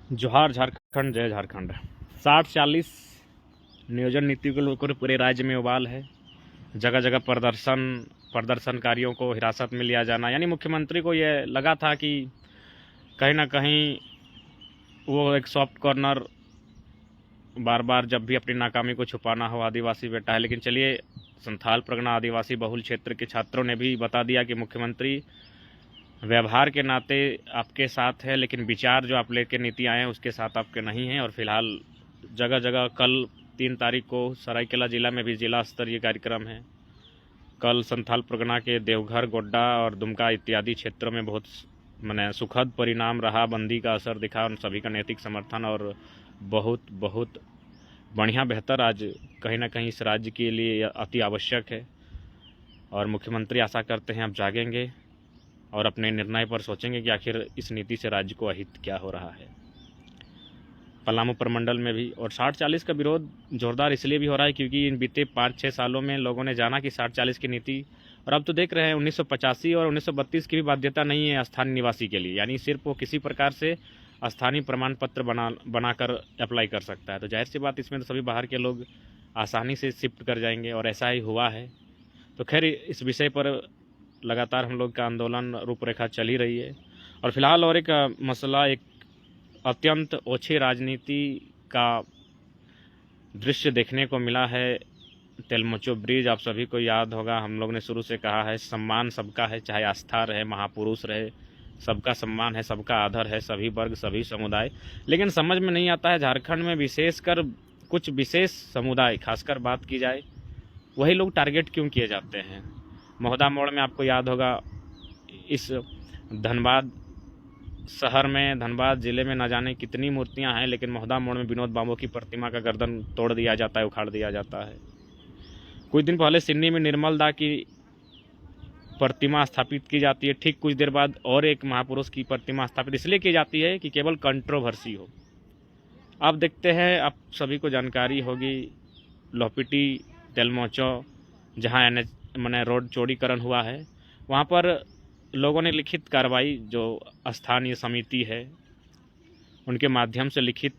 जोहार झारखंड, जय झारखंड। 60-40 नियोजन नीति को लेकर पूरे राज्य में उबाल है। जगह जगह प्रदर्शनकारियों को हिरासत में लिया जाना, यानी मुख्यमंत्री को ये लगा था कि कहीं ना कहीं वो एक सॉफ्ट कॉर्नर बार बार जब भी अपनी नाकामी को छुपाना हो, आदिवासी बेटा है। लेकिन चलिए, संथाल परगना आदिवासी बहुल क्षेत्र के छात्रों ने भी बता दिया कि मुख्यमंत्री व्यवहार के नाते आपके साथ है, लेकिन विचार जो आप लेकर नीति आए हैं उसके साथ आपके नहीं हैं। और फिलहाल जगह जगह कल 3 तारीख को सरायकेला जिला में भी जिला स्तरीय कार्यक्रम है। कल संथाल परगना के देवघर, गोड्डा और दुमका इत्यादि क्षेत्रों में बहुत सुखद परिणाम रहा। बंदी का असर दिखा, उन सभी का नैतिक समर्थन और बहुत बहुत बढ़िया बेहतर आज कहीं ना कहीं इस राज्य के लिए अति आवश्यक है। और मुख्यमंत्री आशा करते हैं आप जागेंगे और अपने निर्णय पर सोचेंगे कि आखिर इस नीति से राज्य को अहित क्या हो रहा है। पलामू प्रमंडल में भी और 60-40 का विरोध जोरदार इसलिए भी हो रहा है क्योंकि इन बीते 5-6 सालों में लोगों ने जाना कि 60-40 की नीति, और अब तो देख रहे हैं 1985 और 1932 की भी बाध्यता नहीं है स्थानीय निवासी के लिए, यानी सिर्फ वो किसी प्रकार से स्थानीय प्रमाण पत्र बनाकर अप्लाई कर सकता है। तो जाहिर सी बात, इसमें तो सभी बाहर के लोग आसानी से शिफ्ट कर जाएंगे और ऐसा ही हुआ है। तो खैर, इस विषय पर लगातार हम लोग का आंदोलन रूपरेखा चल ही रही है। और फिलहाल और एक मसला, एक अत्यंत ओछी राजनीति का दृश्य देखने को मिला है। तेलमचो ब्रिज, आप सभी को याद होगा, हम लोग ने शुरू से कहा है सम्मान सबका है, चाहे आस्था रहे, महापुरुष रहे, सबका सम्मान है, सबका आदर है, सभी वर्ग सभी समुदाय। लेकिन समझ में नहीं आता है झारखंड में विशेषकर कुछ विशेष समुदाय, खासकर बात की जाए, वही लोग टारगेट क्यों किए जाते हैं। महोदा मोड़ में आपको याद होगा, इस धनबाद शहर में, धनबाद जिले में न जाने कितनी मूर्तियां हैं, लेकिन महोदा मोड़ में विनोद बाबू की प्रतिमा का गर्दन तोड़ दिया जाता है, उखाड़ दिया जाता है। कुछ दिन पहले सिन्नी में निर्मल दा की प्रतिमा स्थापित की जाती है। ठीक कुछ देर बाद और एक महापुरुष की प्रतिमा स्थापित इसलिए की जाती है कि केवल कंट्रोवर्सी हो। अब देखते हैं, आप सभी को जानकारी होगी, लोहपिटी तेलमोचो जहाँ रोड चौड़ीकरण हुआ है, वहाँ पर लोगों ने लिखित कार्रवाई, जो स्थानीय समिति है उनके माध्यम से लिखित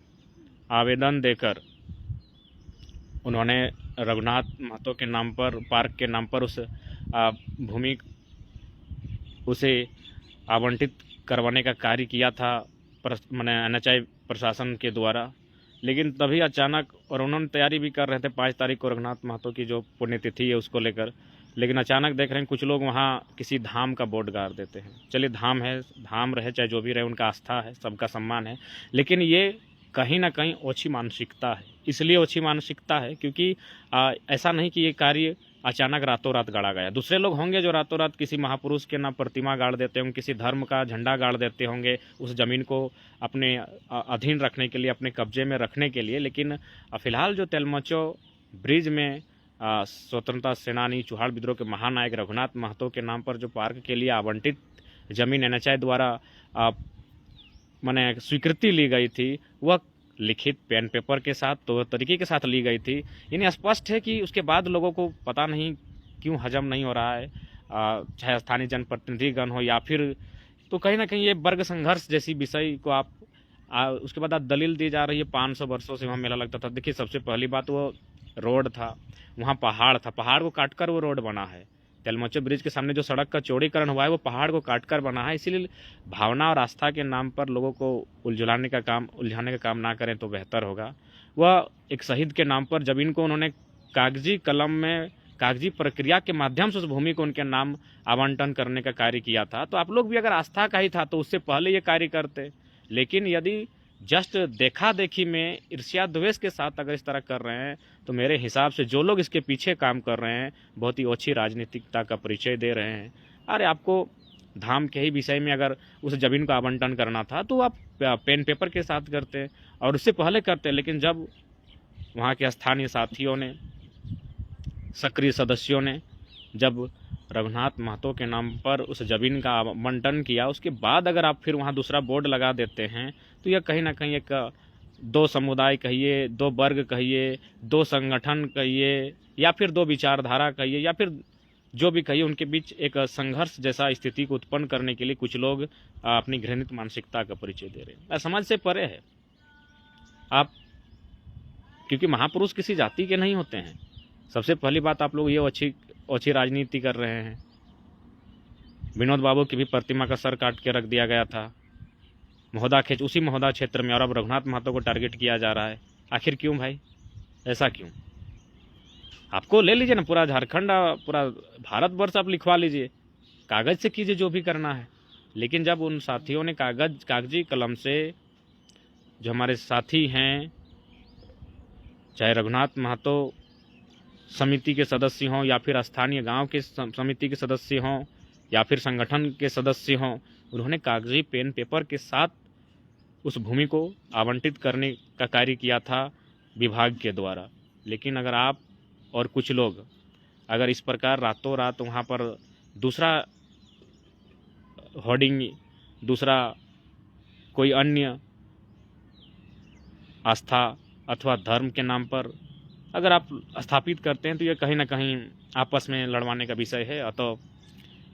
आवेदन देकर उन्होंने रघुनाथ महतो के नाम पर, पार्क के नाम पर उस भूमि उसे आवंटित करवाने का कार्य किया था NHI प्रशासन के द्वारा। लेकिन तभी अचानक, और उन्होंने तैयारी भी कर रहे थे 5 तारीख को रघुनाथ महतो की जो पुण्यतिथि है उसको लेकर, लेकिन अचानक देख रहे हैं कुछ लोग वहाँ किसी धाम का बोर्ड गाड़ देते हैं। चलिए, धाम है, धाम रहे चाहे जो भी रहे, उनका आस्था है, सबका सम्मान है, लेकिन ये कहीं ना कहीं ओछी मानसिकता है। इसलिए ओछी मानसिकता है क्योंकि ऐसा नहीं कि ये कार्य अचानक रातों रात गाड़ा गया। दूसरे लोग होंगे जो रातों रात किसी महापुरुष के नाम प्रतिमा गाड़ देते होंगे, किसी धर्म का झंडा गाड़ देते होंगे उस ज़मीन को अपने अधीन रखने के लिए, अपने कब्जे में रखने के लिए। लेकिन फिलहाल जो तेलमचो ब्रिज में स्वतंत्रता सेनानी, चुहाड़ विद्रोह के महानायक रघुनाथ महतो के नाम पर जो पार्क के लिए आवंटित जमीन NHI द्वारा स्वीकृति ली गई थी, वह लिखित पेन पेपर के साथ, तो तरीके के साथ ली गई थी। यानी स्पष्ट है कि उसके बाद लोगों को पता नहीं क्यों हजम नहीं हो रहा है, चाहे स्थानीय जनप्रतिनिधिगण हो या फिर, तो कहीं ना कहीं ये वर्ग संघर्ष जैसी विषय को आप उसके बाद दलील दी जा रही है 500 वर्षों से वहाँ मेला लगता था। देखिए, सबसे पहली बात, वो रोड था, वहाँ पहाड़ था, पहाड़ को काटकर वो रोड बना है। तेलमचो ब्रिज के सामने जो सड़क का चौड़ीकरण हुआ है वो पहाड़ को काटकर बना है। इसीलिए भावना और आस्था के नाम पर लोगों को उलझाने का काम ना करें तो बेहतर होगा। वह एक शहीद के नाम पर जमीन को उन्होंने कागजी कलम में, कागजी प्रक्रिया के माध्यम से उस भूमि को उनके नाम आवंटन करने का कार्य किया था। तो आप लोग भी अगर आस्था का ही था तो उससे पहले ये कार्य करते। लेकिन यदि जस्ट देखा देखी में, ईर्ष्या द्वेष के साथ अगर इस तरह कर रहे हैं, तो मेरे हिसाब से जो लोग इसके पीछे काम कर रहे हैं बहुत ही ओछी राजनीतिकता का परिचय दे रहे हैं। अरे, आपको धाम के ही विषय में अगर उस जमीन को आवंटन करना था तो आप पेन पेपर के साथ करते और उससे पहले करते। लेकिन जब वहाँ के स्थानीय साथियों ने, सक्रिय सदस्यों ने जब रघुनाथ महतो के नाम पर उस जमीन का आवंटन किया, उसके बाद अगर आप फिर वहाँ दूसरा बोर्ड लगा देते हैं, तो यह कहीं ना कहीं एक दो समुदाय कहिए, दो वर्ग कहिए, दो संगठन कहिए, या फिर दो विचारधारा कहिए, या फिर जो भी कहिए, उनके बीच एक संघर्ष जैसा स्थिति को उत्पन्न करने के लिए कुछ लोग अपनी घृणित मानसिकता का परिचय दे रहे हैं। समाज से परे है। आप, क्योंकि महापुरुष किसी जाति के नहीं होते हैं। सबसे पहली बात, आप लोग ये ओछी राजनीति कर रहे हैं। विनोद बाबू की भी प्रतिमा का सर काट के रख दिया गया था उसी महोदा क्षेत्र में, और अब रघुनाथ महतो को टारगेट किया जा रहा है। आखिर क्यों भाई, ऐसा क्यों? आपको ले लीजिए ना पूरा झारखंड, पूरा भारतवर्ष आप लिखवा लीजिए, कागज से कीजिए जो भी करना है। लेकिन जब उन साथियों ने कागजी कलम से, जो हमारे साथी हैं, चाहे रघुनाथ महतो समिति के सदस्य हों या फिर स्थानीय गांव के समिति के सदस्य हों या फिर संगठन के सदस्य हों, उन्होंने कागजी पेन पेपर के साथ उस भूमि को आवंटित करने का कार्य किया था विभाग के द्वारा। लेकिन अगर आप और कुछ लोग अगर इस प्रकार रातों रात वहाँ पर दूसरा होर्डिंग, दूसरा कोई अन्य आस्था अथवा धर्म के नाम पर अगर आप स्थापित करते हैं, तो ये कहीं ना कहीं आपस में लड़वाने का विषय है। अतः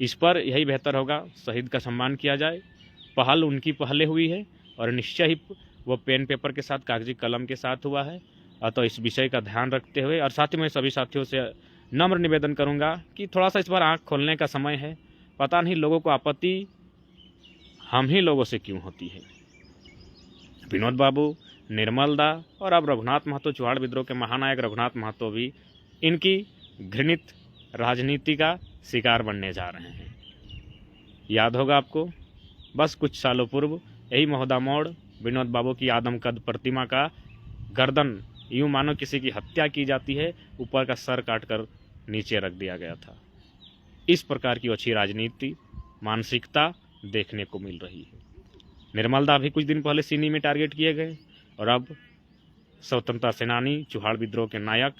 इस पर यही बेहतर होगा, शहीद का सम्मान किया जाए। पहल उनकी पहले हुई है और निश्चय ही वो पेन पेपर के साथ, कागजी कलम के साथ हुआ है। अतः इस विषय का ध्यान रखते हुए, और साथ ही मैं सभी साथियों से नम्र निवेदन करूंगा कि थोड़ा सा इस बार आँख खोलने का समय है। पता नहीं लोगों को आपत्ति हम ही लोगों से क्यों होती है। विनोद बाबू, निर्मल दा और अब रघुनाथ महतो, चुहाड़ विद्रोह के महानायक रघुनाथ महतो भी इनकी घृणित राजनीति का शिकार बनने जा रहे हैं। याद होगा आपको, बस कुछ सालों पूर्व यही महोदा मोड़ विनोद बाबू की आदमकद प्रतिमा का गर्दन, यूं मानो किसी की हत्या की जाती है, ऊपर का सर काटकर नीचे रख दिया गया था। इस प्रकार की अच्छी राजनीति, मानसिकता देखने को मिल रही है। निर्मल दा भी कुछ दिन पहले सीनी में टारगेट किए गए, और अब स्वतंत्रता सेनानी, चुहाड़ विद्रोह के नायक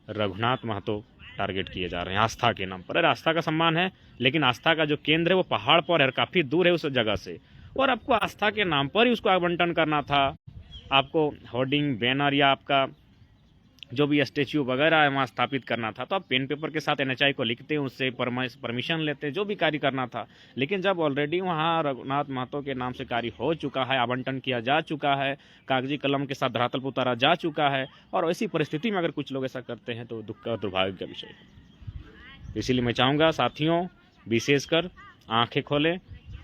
रघुनाथ महतो टारगेट किए जा रहे हैं आस्था के नाम पर। अरे आस्था का सम्मान है, लेकिन आस्था का जो केंद्र है वो पहाड़ पर है, काफी दूर है उस जगह से, और आपको आस्था के नाम पर ही उसको आवंटन करना था। आपको होर्डिंग, बैनर या आपका जो भी स्टेच्यू वगैरह है वहाँ स्थापित करना था, तो आप पेन पेपर के साथ NHI को लिखते हैं, उससे परमिशन लेते हैं, जो भी कार्य करना था। लेकिन जब ऑलरेडी वहाँ रघुनाथ महतो के नाम से कार्य हो चुका है, आवंटन किया जा चुका है, कागजी कलम के साथ धरातल पर उतारा जा चुका है, और ऐसी परिस्थिति में अगर कुछ लोग ऐसा करते हैं तो दुख और दुर्भाग्य का विषय है। इसीलिए मैं चाहूँगा साथियों, विशेषकर आँखें खोलें,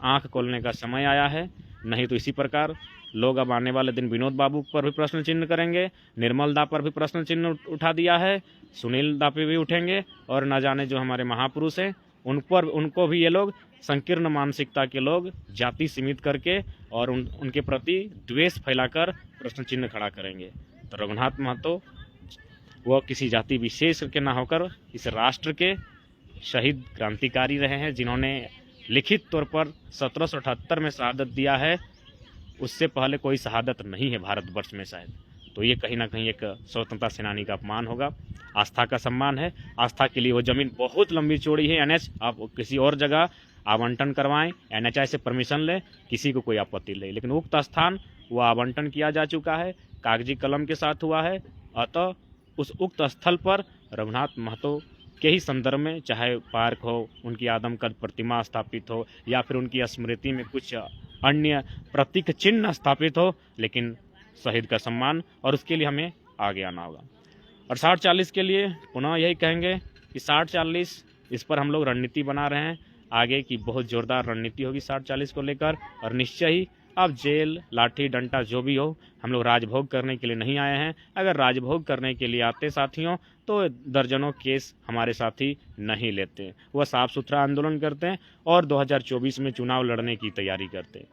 आँख खोलने का समय आया है। नहीं तो इसी प्रकार लोग अब आने वाले दिन विनोद बाबू पर भी प्रश्न चिन्ह करेंगे, निर्मल दा पर भी प्रश्न चिन्ह उठा दिया है, सुनील दा पे भी उठेंगे, और न जाने जो हमारे महापुरुष हैं उनको भी ये लोग संकीर्ण मानसिकता के लोग जाति सीमित करके और उनके प्रति द्वेष फैलाकर प्रश्न चिन्ह खड़ा करेंगे। तो रघुनाथ महतो वह किसी जाति विशेष के न होकर इस राष्ट्र के शहीद क्रांतिकारी रहे हैं, जिन्होंने लिखित तौर पर 1778 में शहादत दिया है। उससे पहले कोई शहादत नहीं है भारतवर्ष में शायद। तो ये कहीं ना कहीं एक स्वतंत्रता सेनानी का अपमान होगा। आस्था का सम्मान है, आस्था के लिए वो जमीन बहुत लंबी चौड़ी है। NH आप किसी और जगह आवंटन करवाएं, NHI से परमिशन लें, किसी को कोई आपत्ति नहीं, लेकिन उक्त स्थान वो आवंटन किया जा चुका है, कागजी कलम के साथ हुआ है। अतः उस उक्त स्थल पर रघुनाथ महतो के ही संदर्भ में, चाहे पार्क हो, उनकी आदमकद प्रतिमा स्थापित हो, या फिर उनकी स्मृति में कुछ अन्य प्रतीक चिन्ह स्थापित हो, लेकिन शहीद का सम्मान, और उसके लिए हमें आगे आना होगा। और 60-40 के लिए पुनः यही कहेंगे कि 60-40 इस पर हम लोग रणनीति बना रहे हैं। आगे की बहुत जोरदार रणनीति होगी 60-40 को लेकर, और निश्चय ही अब जेल, लाठी डंडा जो भी हो, हम लोग राजभोग करने के लिए नहीं आए हैं। अगर राजभोग करने के लिए आते साथियों, तो दर्जनों केस हमारे साथी नहीं लेते, वह साफ सुथरा आंदोलन करते हैं और 2024 में चुनाव लड़ने की तैयारी करते हैं।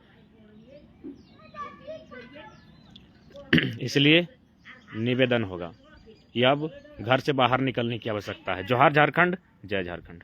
इसलिए निवेदन होगा कि अब घर से बाहर निकलने की आवश्यकता है। जोहार झारखंड, जय झारखंड।